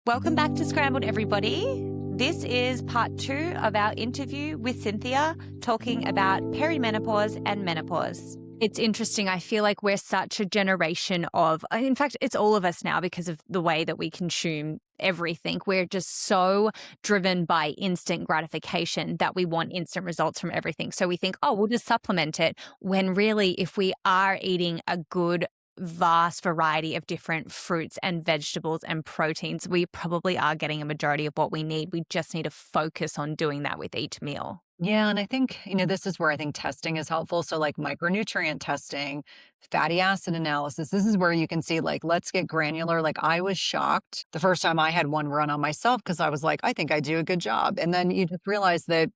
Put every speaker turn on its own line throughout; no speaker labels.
Welcome back to Scrambled, everybody. This is part 2 of our interview with Cynthia, talking about perimenopause and menopause. It's interesting. I feel like we're such a generation of, in fact, it's all of us now because of the way that we consume everything. We're just so driven by instant gratification that we want instant results from everything. So we think, oh, we'll just supplement it, when really, if we are eating a good vast variety of different fruits and vegetables and proteins, we probably are getting a majority of what we need. We just need to focus on doing that with each meal.
Yeah, and I think, this is where I think testing is helpful. So, like micronutrient testing, fatty acid analysis, this is where you can see, like, let's get granular. Like, I was shocked the first time I had one run on myself because I was like, I think I do a good job. And then you just realize that,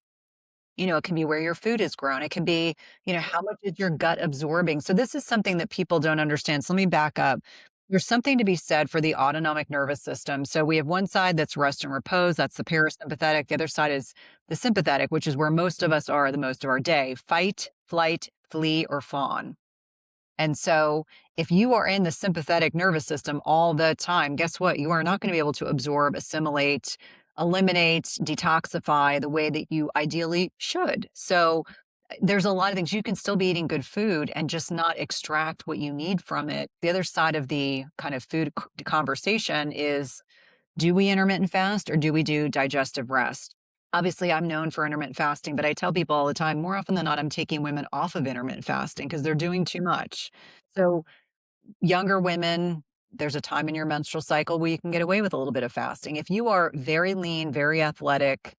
it can be where your food is grown. It can be, how much is your gut absorbing? So, this is something that people don't understand. So, let me back up. There's something to be said for the autonomic nervous system. So we have one side that's rest and repose, that's the parasympathetic. The other side is the sympathetic, which is where most of us are the most of our day: fight, flight, flee, or fawn. And so if you are in the sympathetic nervous system all the time, guess what? You are not going to be able to absorb, assimilate, eliminate, detoxify the way that you ideally should. So there's a lot of things. You can still be eating good food and just not extract what you need from it. The other side of the kind of food conversation is, do we intermittent fast or do we do digestive rest? Obviously, I'm known for intermittent fasting, but I tell people all the time, more often than not, I'm taking women off of intermittent fasting because they're doing too much. So, younger women, there's a time in your menstrual cycle where you can get away with a little bit of fasting. If you are very lean, very athletic,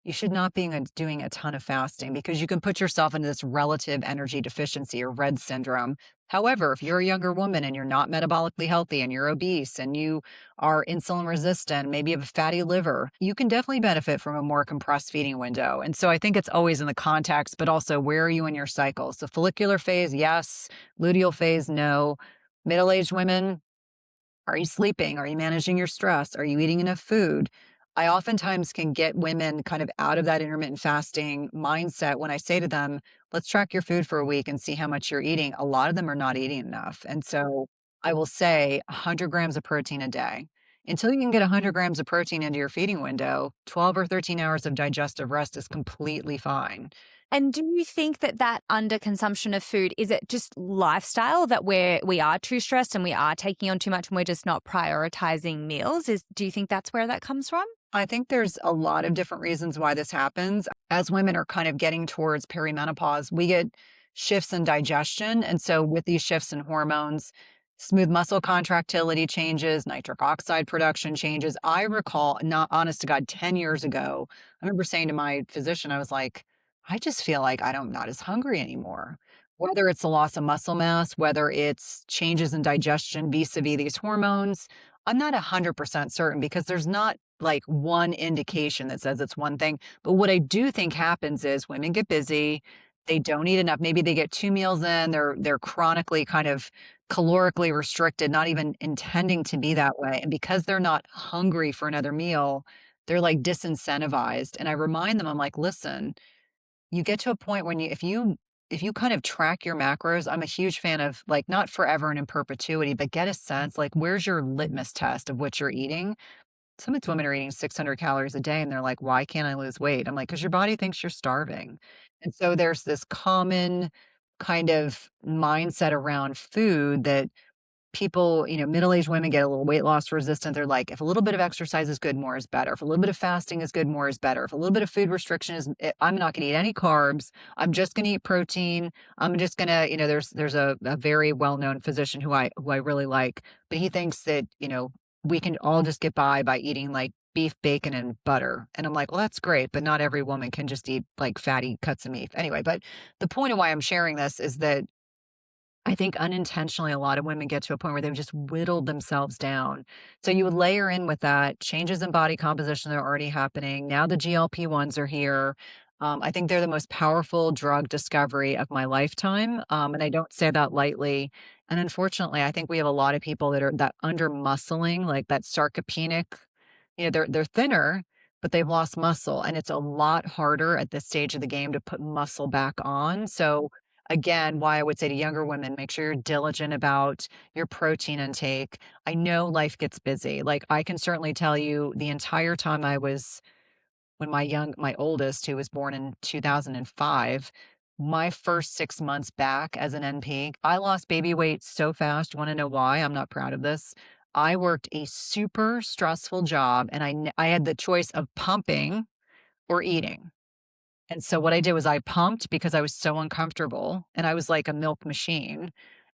you should not be doing a ton of fasting because you can put yourself into this relative energy deficiency or red syndrome. However, if you're a younger woman and you're not metabolically healthy and you're obese and you are insulin resistant, maybe you have a fatty liver, you can definitely benefit from a more compressed feeding window. And so I think it's always in the context, but also where are you in your cycle? So follicular phase, yes. Luteal phase, no. Middle-aged women, are you sleeping? Are you managing your stress? Are you eating enough food? I oftentimes can get women kind of out of that intermittent fasting mindset when I say to them, let's track your food for a week and see how much you're eating. A lot of them are not eating enough. And so I will say 100 grams of protein a day. Until you can get 100 grams of protein into your feeding window, 12 or 13 hours of digestive rest is completely fine.
And do you think that underconsumption of food, is it just lifestyle, that we are too stressed and we are taking on too much and we're just not prioritizing meals? Do you think that's where that comes from?
I think there's a lot of different reasons why this happens. As women are kind of getting towards perimenopause, we get shifts in digestion. And so with these shifts in hormones, smooth muscle contractility changes, nitric oxide production changes. I recall, not honest to God, 10 years ago, I remember saying to my physician, I was like, I just feel like I'm not as hungry anymore. Whether it's the loss of muscle mass, whether it's changes in digestion vis-a-vis these hormones, I'm not 100% certain because there's not like one indication that says it's one thing. But what I do think happens is women get busy, they don't eat enough. Maybe they get 2 meals in, they're chronically kind of calorically restricted, not even intending to be that way. And because they're not hungry for another meal, they're like disincentivized. And I remind them, I'm like, listen, you get to a point when if you kind of track your macros, I'm a huge fan of, like, not forever and in perpetuity, but get a sense, like, where's your litmus test of what you're eating? Some of these women are eating 600 calories a day and they're like, why can't I lose weight? I'm like, because your body thinks you're starving. And so there's this common kind of mindset around food that people, middle-aged women get a little weight loss resistant. They're like, if a little bit of exercise is good, more is better. If a little bit of fasting is good, more is better. If a little bit of food restriction is, I'm not going to eat any carbs. I'm just going to eat protein. I'm just going to, there's a very well-known physician who I really like, but he thinks that, we can all just get by eating like beef, bacon, and butter. And I'm like, well, that's great, but not every woman can just eat like fatty cuts of meat. Anyway, but the point of why I'm sharing this is that I think unintentionally, a lot of women get to a point where they've just whittled themselves down. So you would layer in with that changes in body composition that are already happening. Now the GLP-1s are here. I think they're the most powerful drug discovery of my lifetime. And I don't say that lightly. And unfortunately, I think we have a lot of people that under muscling, like that sarcopenic, they're thinner, but they've lost muscle. And it's a lot harder at this stage of the game to put muscle back on. So again, why I would say to younger women, make sure you're diligent about your protein intake. I know life gets busy. Like, I can certainly tell you the entire time I was when my oldest, who was born in 2005, my first 6 months back as an NP, I lost baby weight so fast. You wanna know why? I'm not proud of this. I worked a super stressful job, and I had the choice of pumping or eating. And so what I did was I pumped because I was so uncomfortable, and I was like a milk machine,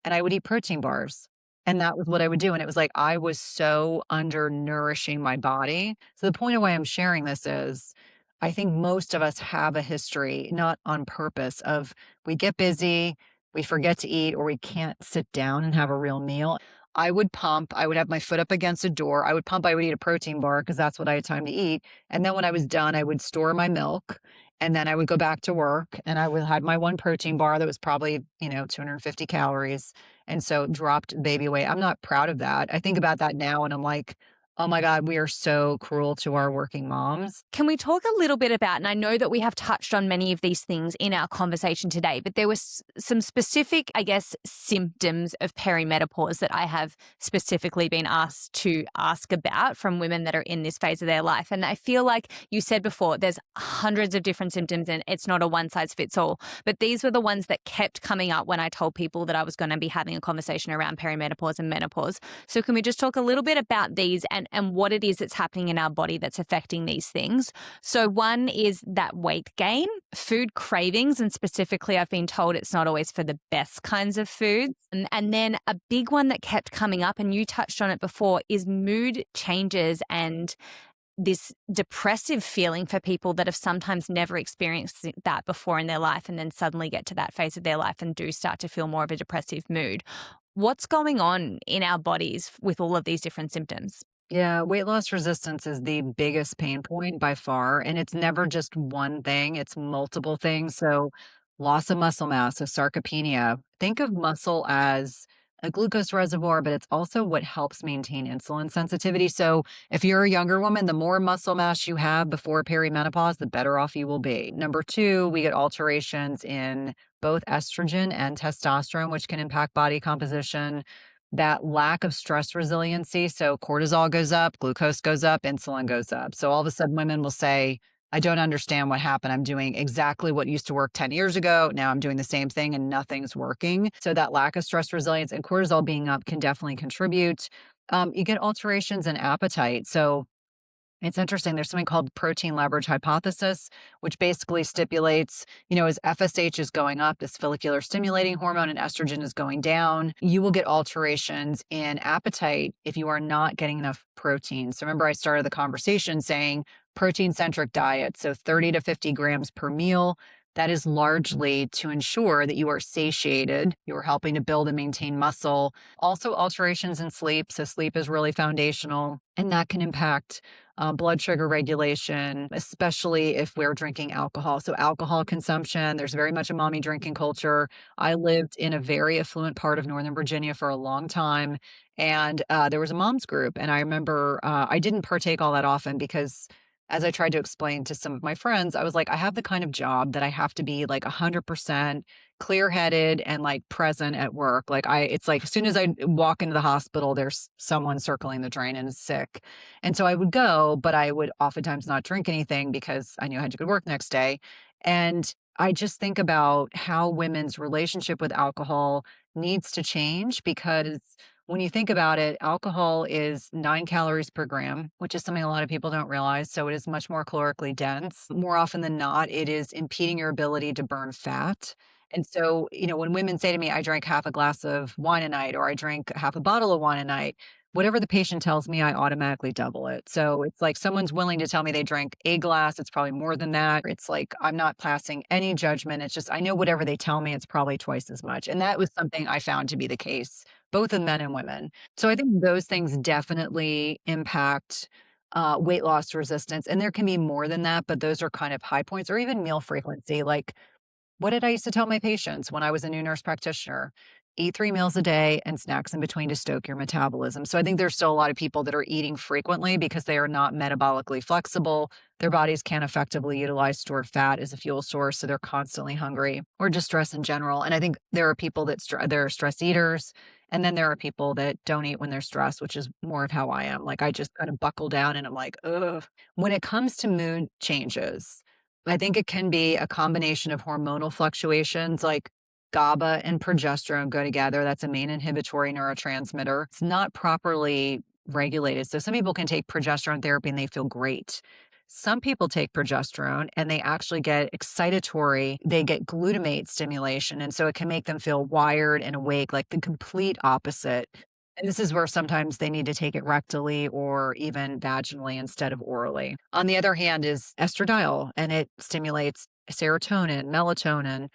and I would eat protein bars, and that was what I would do, and it was like I was so undernourishing my body. So the point of why I'm sharing this is, I think most of us have a history, not on purpose, of we get busy, we forget to eat, or we can't sit down and have a real meal. I would pump, I would have my foot up against a door, I would pump, I would eat a protein bar because that's what I had time to eat, and then when I was done, I would store my milk, and then I would go back to work and I would had my one protein bar that was probably, 250 calories. And so dropped baby weight. I'm not proud of that. I think about that now and I'm like, oh my God, we are so cruel to our working moms.
Can we talk a little bit about, and I know that we have touched on many of these things in our conversation today, but there was some specific, I guess, symptoms of perimenopause that I have specifically been asked to ask about from women that are in this phase of their life. And I feel like you said before, there's hundreds of different symptoms and it's not a one size fits all. But these were the ones that kept coming up when I told people that I was going to be having a conversation around perimenopause and menopause. So can we just talk a little bit about these and what it is that's happening in our body that's affecting these things? So one is that weight gain, food cravings, and specifically I've been told it's not always for the best kinds of foods. And then a big one that kept coming up, and you touched on it before, is mood changes and this depressive feeling for people that have sometimes never experienced that before in their life and then suddenly get to that phase of their life and do start to feel more of a depressive mood. What's going on in our bodies with all of these different symptoms?
Yeah, weight loss resistance is the biggest pain point by far, and it's never just one thing, it's multiple things. So, loss of muscle mass, so sarcopenia. Think of muscle as a glucose reservoir, but it's also what helps maintain insulin sensitivity. So, if you're a younger woman, the more muscle mass you have before perimenopause, the better off you will be. Number two, we get alterations in both estrogen and testosterone, which can impact body composition. That lack of stress resiliency. So cortisol goes up, glucose goes up, insulin goes up. So all of a sudden, women will say, I don't understand what happened. I'm doing exactly what used to work 10 years ago. Now I'm doing the same thing and nothing's working. So that lack of stress resilience and cortisol being up can definitely contribute. You get alterations in appetite. So it's interesting. There's something called protein leverage hypothesis, which basically stipulates, as FSH is going up, this follicular stimulating hormone, and estrogen is going down, you will get alterations in appetite if you are not getting enough protein. So remember, I started the conversation saying protein centric diet. So 30 to 50 grams per meal. That is largely to ensure that you are satiated, you are helping to build and maintain muscle. Also, alterations in sleep. So, sleep is really foundational, and that can impact blood sugar regulation, especially if we're drinking alcohol. So, alcohol consumption, there's very much a mommy drinking culture. I lived in a very affluent part of Northern Virginia for a long time, and there was a mom's group. And I remember I didn't partake all that often because as I tried to explain to some of my friends, I was like, I have the kind of job that I have to be like 100% clear headed and like present at work. It's like as soon as I walk into the hospital, there's someone circling the drain and is sick. And so I would go, but I would oftentimes not drink anything because I knew I had to go to work next day. And I just think about how women's relationship with alcohol needs to change because when you think about it, alcohol is 9 calories per gram, which is something a lot of people don't realize. So it is much more calorically dense. More often than not, it is impeding your ability to burn fat. And so, when women say to me, I drank half a glass of wine a night, or I drank half a bottle of wine a night, whatever the patient tells me, I automatically double it. So it's like someone's willing to tell me they drank a glass, it's probably more than that. It's like I'm not passing any judgment. It's just I know whatever they tell me, it's probably twice as much. And that was something I found to be the case, both in men and women. So I think those things definitely impact weight loss resistance. And there can be more than that, but those are kind of high points, or even meal frequency. Like, what did I used to tell my patients when I was a new nurse practitioner? eat 3 meals a day and snacks in between to stoke your metabolism. So I think there's still a lot of people that are eating frequently because they are not metabolically flexible. Their bodies can't effectively utilize stored fat as a fuel source, so they're constantly hungry or just stress in general. And I think there are people that there are stress eaters, and then there are people that don't eat when they're stressed, which is more of how I am. Like I just kind of buckle down and I'm like, ugh. When it comes to mood changes, I think it can be a combination of hormonal fluctuations, like GABA and progesterone go together. That's a main inhibitory neurotransmitter. It's not properly regulated. So some people can take progesterone therapy and they feel great. Some people take progesterone and they actually get excitatory, they get glutamate stimulation. And so it can make them feel wired and awake, like the complete opposite. And this is where sometimes they need to take it rectally or even vaginally instead of orally. On the other hand is estradiol, and it stimulates serotonin, melatonin.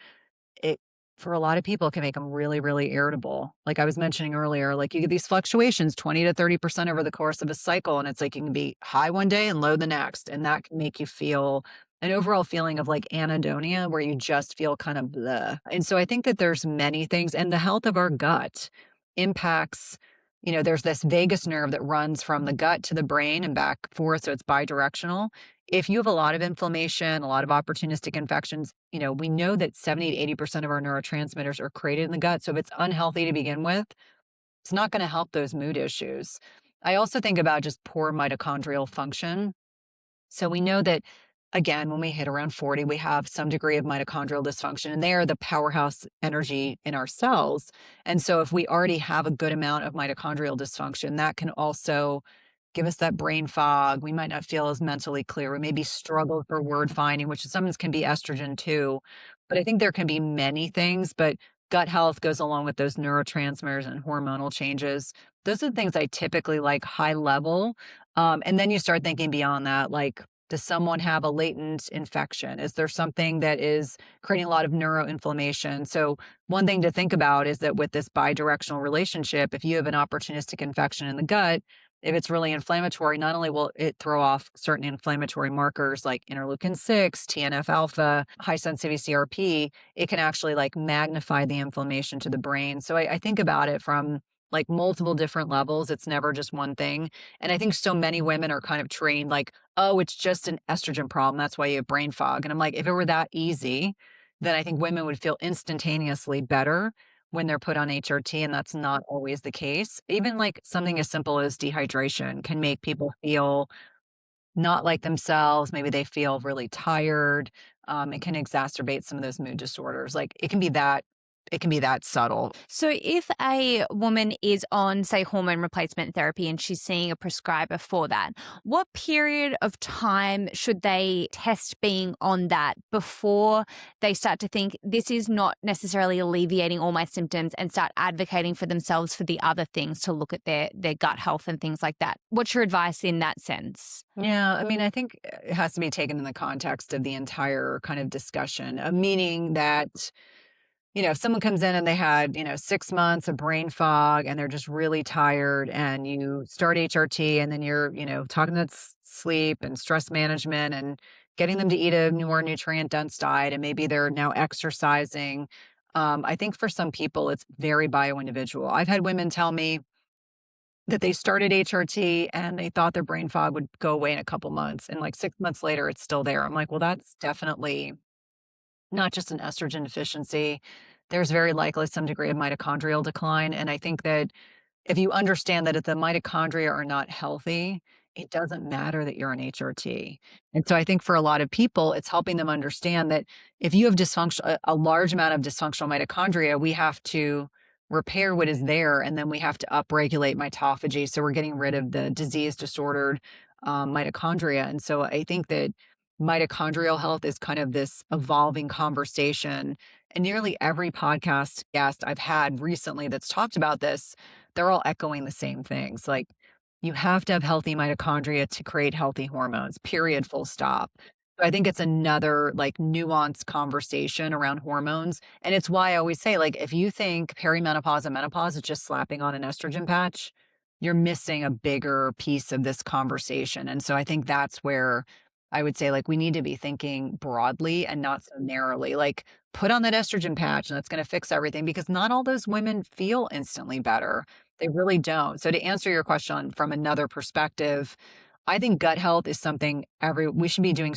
It For a lot of people, it can make them really, really irritable. Like I was mentioning earlier, like you get these fluctuations 20 to 30% over the course of a cycle. And it's like you can be high one day and low the next. And that can make you feel an overall feeling of like anhedonia where you just feel kind of blah. And so I think that there's many things, and the health of our gut impacts, there's this vagus nerve that runs from the gut to the brain and back forth. So it's bidirectional. If you have a lot of inflammation, a lot of opportunistic infections, we know that 70 to 80% of our neurotransmitters are created in the gut. So if it's unhealthy to begin with, it's not going to help those mood issues. I also think about just poor mitochondrial function. So we know that, again, when we hit around 40, we have some degree of mitochondrial dysfunction, and they are the powerhouse energy in our cells. And so if we already have a good amount of mitochondrial dysfunction, that can also give us that brain fog. We might not feel as mentally clear. We maybe struggle for word finding, which sometimes can be estrogen too. But I think there can be many things, but gut health goes along with those neurotransmitters and hormonal changes. Those are the things I typically like high level. And then you start thinking beyond that, like, does someone have a latent infection? Is there something that is creating a lot of neuroinflammation? So one thing to think about is that with this bidirectional relationship, if you have an opportunistic infection in the gut, if it's really inflammatory, not only will it throw off certain inflammatory markers like interleukin 6, TNF alpha, high sensitivity CRP, it can actually like magnify the inflammation to the brain. So I think about it from like multiple different levels. It's never just one thing. And I think so many women are kind of trained like, oh, it's just an estrogen problem. That's why you have brain fog. And I'm like, if it were that easy, then I think women would feel instantaneously better when they're put on HRT, and that's not always the case. Even like something as simple as dehydration can make people feel not like themselves. Maybe they feel really tired. It can exacerbate some of those mood disorders. Like it can be that subtle.
So if a woman is on, say, hormone replacement therapy and she's seeing a prescriber for that, what period of time should they test being on that before they start to think this is not necessarily alleviating all my symptoms and start advocating for themselves for the other things to look at their gut health and things like that? What's your advice in that sense?
Yeah, I mean, I think it has to be taken in the context of the entire kind of discussion, meaning that if someone comes in and they had, 6 months of brain fog and they're just really tired, and you start HRT and then you're, talking about sleep and stress management and getting them to eat a more nutrient dense diet, and maybe they're now exercising. I think for some people it's very bio individual. I've had women tell me that they started HRT and they thought their brain fog would go away in a couple months, and like 6 months later it's still there. I'm like, well, that's definitely not just an estrogen deficiency. There's very likely some degree of mitochondrial decline. And I think that if you understand that if the mitochondria are not healthy, it doesn't matter that you're on HRT. And so I think for a lot of people, it's helping them understand that if you have a large amount of dysfunctional mitochondria, we have to repair what is there, and then we have to upregulate mitophagy. So we're getting rid of the disease disordered mitochondria. And so I think that mitochondrial health is kind of this evolving conversation. And nearly every podcast guest I've had recently that's talked about this, they're all echoing the same things. Like, you have to have healthy mitochondria to create healthy hormones, period, full stop. So I think it's another like nuanced conversation around hormones. And it's why I always say, like, if you think perimenopause and menopause is just slapping on an estrogen patch, you're missing a bigger piece of this conversation. And so I think that's where I would say, like, we need to be thinking broadly and not so narrowly. Like, put on that estrogen patch and that's going to fix everything because not all those women feel instantly better. They really don't. So, to answer your question from another perspective, I think gut health is something we should be doing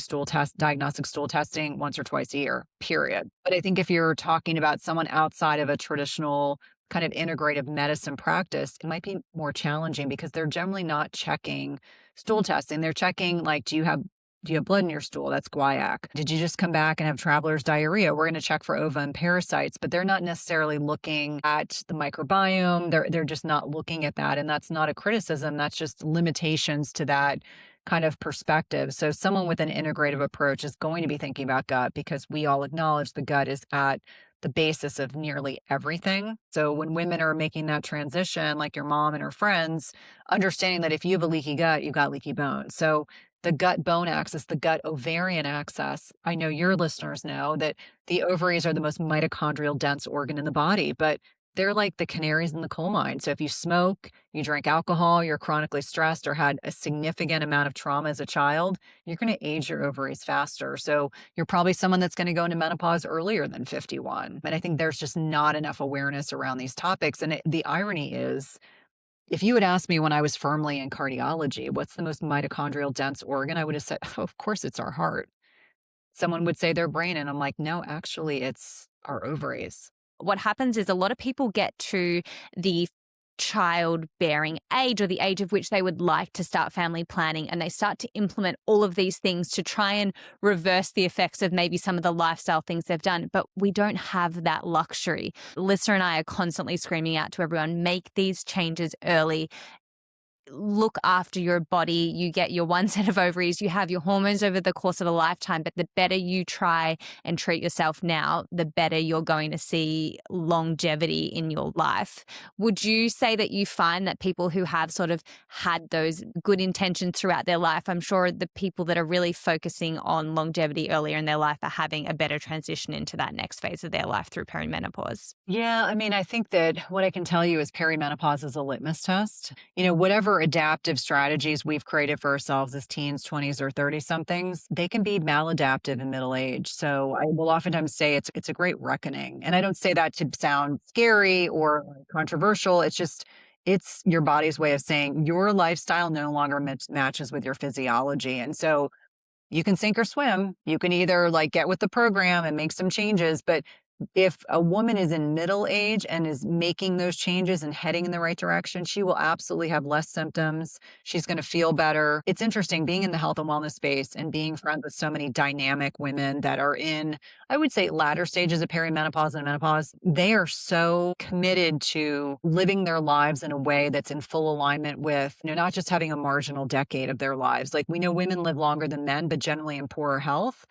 diagnostic stool testing once or twice a year, period. But I think if you're talking about someone outside of a traditional kind of integrative medicine practice, it might be more challenging because they're generally not checking stool testing. They're checking like, do you have blood in your stool? That's guaiac. Did you just come back and have traveler's diarrhea? We're going to check for ova and parasites, but they're not necessarily looking at the microbiome. They're just not looking at that. And that's not a criticism. That's just limitations to that kind of perspective. So someone with an integrative approach is going to be thinking about gut because we all acknowledge the gut is at the basis of nearly everything. So when women are making that transition, like your mom and her friends, understanding that if you have a leaky gut, you've got leaky bones. So the gut bone axis, the gut ovarian axis. I know your listeners know that the ovaries are the most mitochondrial dense organ in the body, but they're like the canaries in the coal mine. So if you smoke, you drink alcohol, you're chronically stressed or had a significant amount of trauma as a child, you're going to age your ovaries faster. So you're probably someone that's going to go into menopause earlier than 51. And I think there's just not enough awareness around these topics. And the irony is, if you had asked me when I was firmly in cardiology, what's the most mitochondrial dense organ? I would have said, oh, of course, it's our heart. Someone would say their brain. And I'm like, no, actually, it's our ovaries.
What happens is a lot of people get to the childbearing age or the age of which they would like to start family planning, and they start to implement all of these things to try and reverse the effects of maybe some of the lifestyle things they've done. But we don't have that luxury. Listener and I are constantly screaming out to everyone, make these changes early. Look after your body. You get your one set of ovaries, you have your hormones over the course of a lifetime, but the better you try and treat yourself now, the better you're going to see longevity in your life. Would you say that you find that people who have sort of had those good intentions throughout their life, I'm sure the people that are really focusing on longevity earlier in their life are having a better transition into that next phase of their life through perimenopause?
Yeah, I mean, I think that what I can tell you is perimenopause is a litmus test. Whatever adaptive strategies we've created for ourselves as teens, 20s, or 30 somethings, they can be maladaptive in middle age. So I will oftentimes say it's a great reckoning. And I don't say that to sound scary or controversial. It's your body's way of saying your lifestyle no longer matches with your physiology. And so you can sink or swim. You can either like get with the program and make some changes, but if a woman is in middle age and is making those changes and heading in the right direction, she will absolutely have less symptoms. She's going to feel better. It's interesting being in the health and wellness space and being friends with so many dynamic women that are in, I would say, latter stages of perimenopause and menopause. They are so committed to living their lives in a way that's in full alignment with, not just having a marginal decade of their lives. Like we know women live longer than men, but generally in poorer health.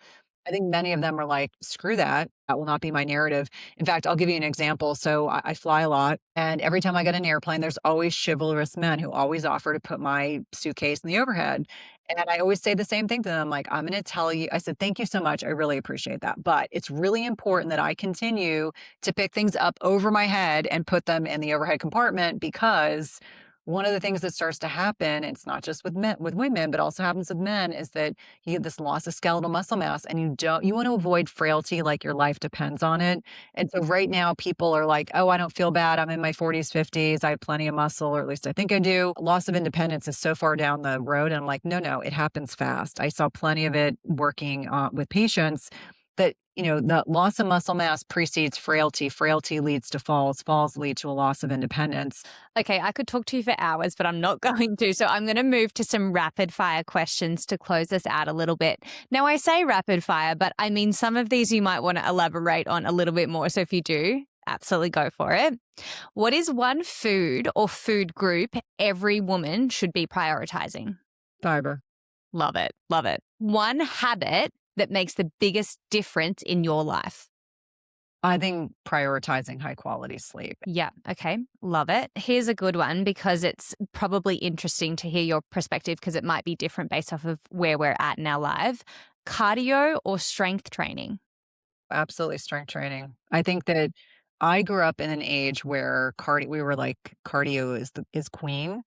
I think many of them are like, screw that. That will not be my narrative. In fact, I'll give you an example. So I fly a lot, and every time I get an airplane, there's always chivalrous men who always offer to put my suitcase in the overhead. And I always say the same thing to them, like, I'm going to tell you, I said, thank you so much. I really appreciate that. But it's really important that I continue to pick things up over my head and put them in the overhead compartment because one of the things that starts to happen, it's not just with women, but also happens with men, is that you get this loss of skeletal muscle mass and you want to avoid frailty like your life depends on it. And so right now people are like, oh, I don't feel bad. I'm in my 40s, 50s. I have plenty of muscle, or at least I think I do. Loss of independence is so far down the road. And I'm like, no, it happens fast. I saw plenty of it working with patients that, the loss of muscle mass precedes frailty. Frailty leads to falls. Falls lead to a loss of independence.
Okay, I could talk to you for hours, but I'm not going to. So I'm going to move to some rapid fire questions to close us out a little bit. Now, I say rapid fire, but I mean some of these you might want to elaborate on a little bit more. So if you do, absolutely go for it. What is one food or food group every woman should be prioritizing?
Fiber.
Love it. Love it. One habit that makes the biggest difference in your life?
I think prioritizing high quality sleep.
Yeah. Okay. Love it. Here's a good one because it's probably interesting to hear your perspective because it might be different based off of where we're at in our life. Cardio or strength training?
Absolutely strength training. I think that I grew up in an age where we were like cardio is queen.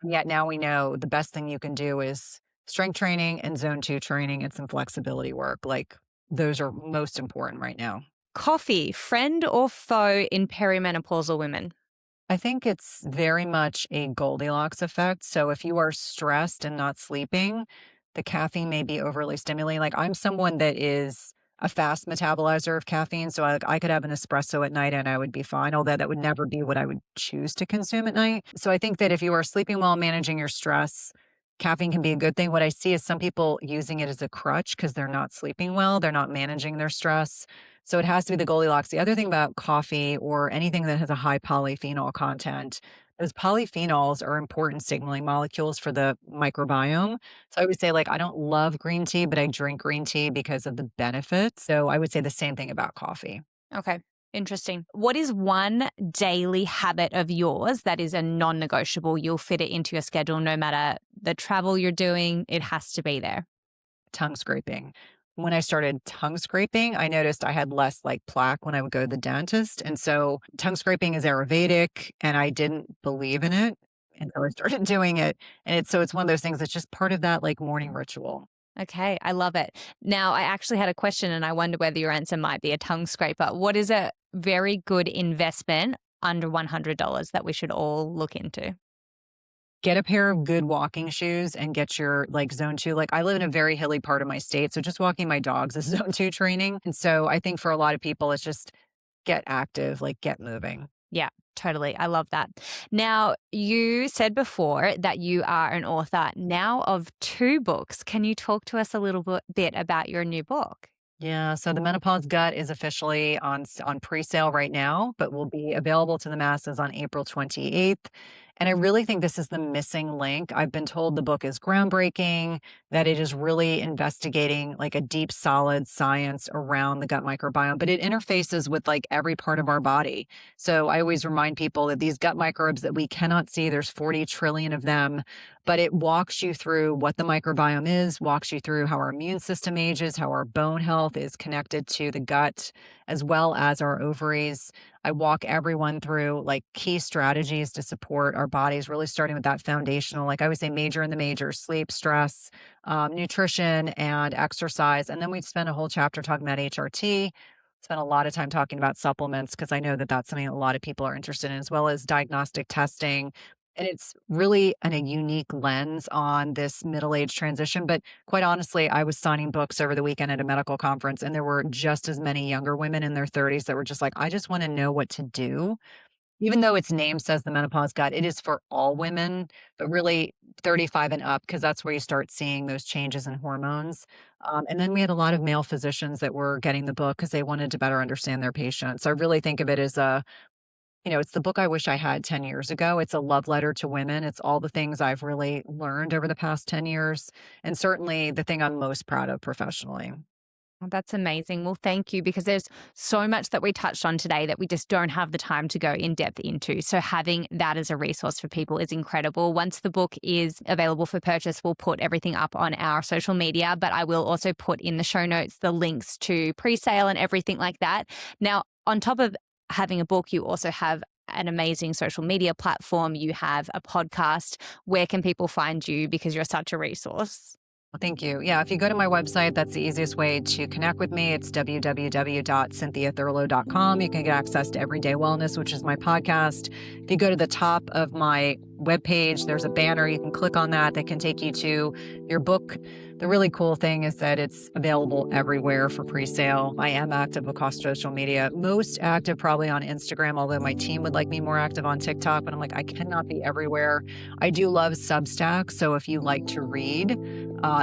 And yet now we know the best thing you can do is strength training and zone 2 training and some flexibility work. Like those are most important right now.
Coffee, friend or foe in perimenopausal women?
I think it's very much a Goldilocks effect. So if you are stressed and not sleeping, the caffeine may be overly stimulating. Like I'm someone that is a fast metabolizer of caffeine. So I could have an espresso at night and I would be fine, although that would never be what I would choose to consume at night. So I think that if you are sleeping well, managing your stress, caffeine can be a good thing. What I see is some people using it as a crutch because they're not sleeping well, they're not managing their stress. So it has to be the Goldilocks. The other thing about coffee or anything that has a high polyphenol content, those polyphenols are important signaling molecules for the microbiome. So I would say, like, I don't love green tea, but I drink green tea because of the benefits. So I would say the same thing about coffee.
Okay. Interesting. What is one daily habit of yours that is a non-negotiable? You'll fit it into your schedule no matter the travel you're doing. It has to be there.
Tongue scraping. When I started tongue scraping, I noticed I had less like plaque when I would go to the dentist. And so tongue scraping is Ayurvedic and I didn't believe in it until I started doing it. And it's one of those things that's just part of that like morning ritual.
Okay, I love it. Now, I actually had a question and I wonder whether your answer might be a tongue scraper. What is a very good investment under $100 that we should all look into?
Get a pair of good walking shoes and get your like zone 2. Like I live in a very hilly part of my state. So just walking my dogs is zone 2 training. And so I think for a lot of people, it's just get active, like get moving.
Yeah, totally. I love that. Now, you said before that you are an author now of 2 books. Can you talk to us a little bit about your new book?
Yeah, so the Menopause Gut is officially on pre-sale right now, but will be available to the masses on April 28th. And I really think this is the missing link. I've been told the book is groundbreaking, that it is really investigating like a deep, solid science around the gut microbiome, but it interfaces with like every part of our body. So I always remind people that these gut microbes that we cannot see, there's 40 trillion of them, but it walks you through what the microbiome is, walks you through how our immune system ages, how our bone health is connected to the gut, as well as our ovaries. I walk everyone through like key strategies to support our bodies, really starting with that foundational, like I always say, major in the major: sleep, stress, nutrition, and exercise. And then we spend a whole chapter talking about HRT. Spent a lot of time talking about supplements because I know that that's something a lot of people are interested in, as well as diagnostic testing. And it's really a unique lens on this middle-age transition. But quite honestly, I was signing books over the weekend at a medical conference, and there were just as many younger women in their 30s that were just like, I just want to know what to do. Even though its name says the Menopause Gut, it is for all women, but really 35 and up, because that's where you start seeing those changes in hormones. And then we had a lot of male physicians that were getting the book because they wanted to better understand their patients. So I really think of it as it's the book I wish I had 10 years ago. It's a love letter to women. It's all the things I've really learned over the past 10 years, and certainly the thing I'm most proud of professionally.
Oh, that's amazing. Well, thank you, because there's so much that we touched on today that we just don't have the time to go in depth into. So having that as a resource for people is incredible. Once the book is available for purchase, we'll put everything up on our social media, but I will also put in the show notes the links to pre-sale and everything like that. Now, on top of having a book, you also have an amazing social media platform. You have a podcast. Where can people find you, because you're such a resource?
Thank you. Yeah, if you go to my website, that's the easiest way to connect with me. It's www.cynthiathurlow.com. You can get access to Everyday Wellness, which is my podcast. If you go to the top of my webpage, there's a banner. You can click on that. That can take you to your book. The really cool thing is that it's available everywhere for pre-sale. I am active across social media, most active probably on Instagram, although my team would like me more active on TikTok, but I'm like, I cannot be everywhere. I do love Substack. So if you like to read,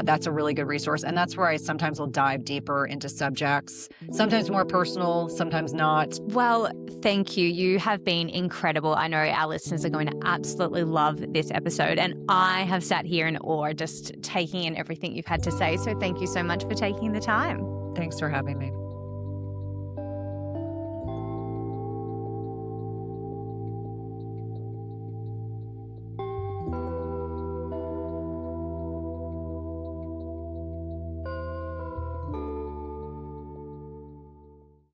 that's a really good resource. And that's where I sometimes will dive deeper into subjects, sometimes more personal, sometimes not.
Well, thank you. You have been incredible. I know our listeners are going to absolutely love this episode. And I have sat here in awe, just taking in everything you've had to say. So thank you so much for taking the time.
Thanks for having me.